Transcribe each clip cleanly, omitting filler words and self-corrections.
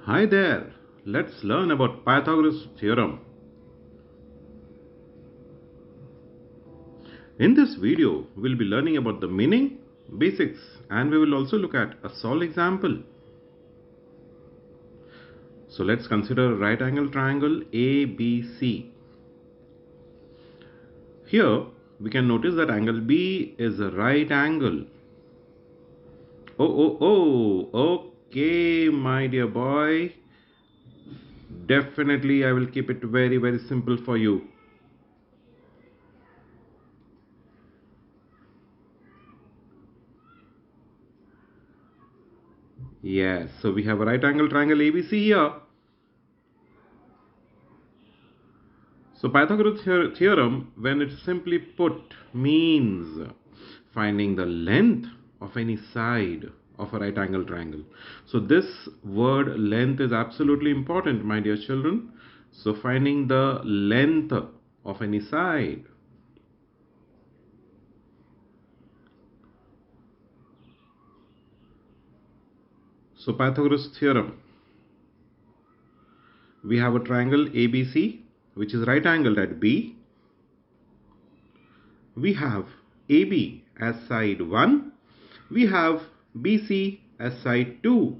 Hi there, let's learn about Pythagoras Theorem. In this video, we'll be learning about the meaning, basics, and we will also look at a solved example. So let's consider a right angle triangle ABC. Here, we can notice that angle B is a right angle. Okay, my dear boy. Definitely, I will keep it very simple for you. Yes, so we have a right angle triangle ABC here. So Pythagoras theorem, when it's simply put, means finding the length of any side of a right angle triangle. So this word length is absolutely important, my dear children. So finding the length of any side. So Pythagoras theorem, we have a triangle ABC which is right angled at B. We have AB as side 1, we have BC as side 2,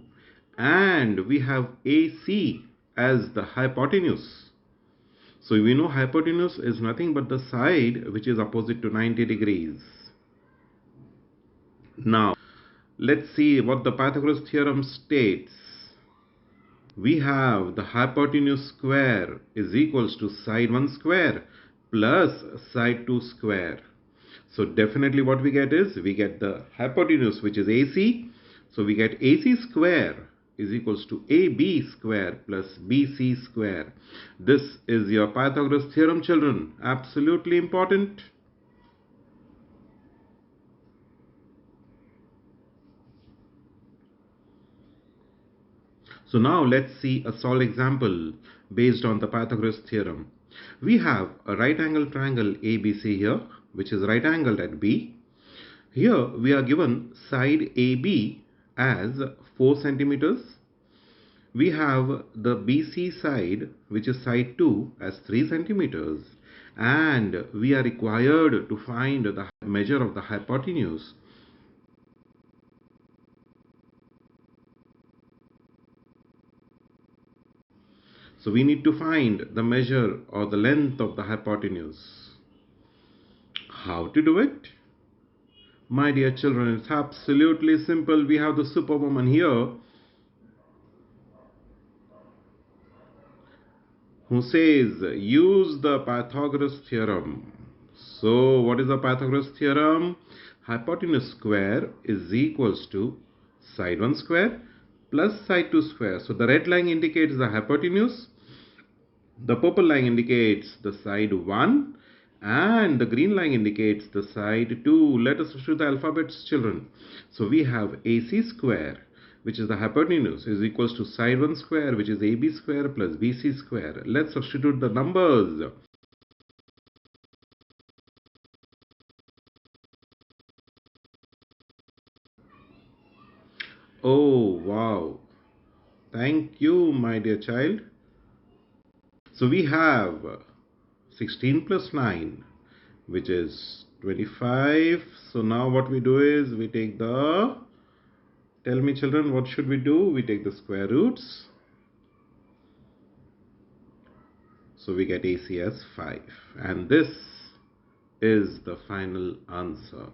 and we have AC as the hypotenuse. So we know hypotenuse is nothing but the side which is opposite to 90 degrees. Now, let's see what the Pythagoras theorem states. We have the hypotenuse square is equals to side 1 square plus side 2 square. So definitely what we get is, we get the hypotenuse which is AC. So we get AC square is equals to AB square plus BC square. This is your Pythagoras theorem, children. Absolutely important. So now let's see a solved example based on the Pythagoras theorem. We have a right angle triangle ABC here, which is right angled at B. Here we are given side AB as 4 centimeters. We have the BC side, which is side 2, as 3 centimeters. And we are required to find the measure of the hypotenuse. So we need to find the measure or the length of the hypotenuse. How to do it? My dear children, it's absolutely simple. We have the superwoman here who says use the Pythagoras theorem. So what is the Pythagoras theorem? Hypotenuse square is equals to side 1 square plus side 2 square. So the red line indicates the hypotenuse, the purple line indicates the side 1, and the green line indicates the side 2. Let us substitute the alphabets, children. So we have AC square, which is the hypotenuse, is equals to side 1 square, which is AB square plus BC square. Let's substitute the numbers. Oh, wow. Thank you, my dear child. So we have 16 plus 9, which is 25. So now what we do is we take the, tell me children, what should we do? We take the square roots. So we get AC as 5. And this is the final answer.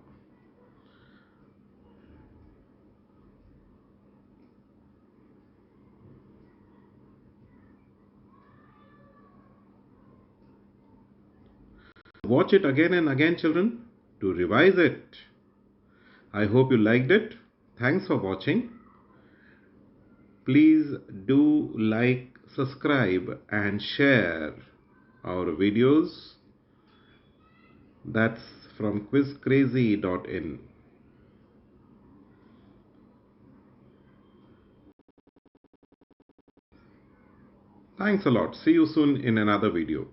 Watch it again and again, children, to revise it. I hope you liked it. Thanks for watching. Please do like, subscribe and share our videos. That's from quizcrazy.in. Thanks a lot. See you soon in another video.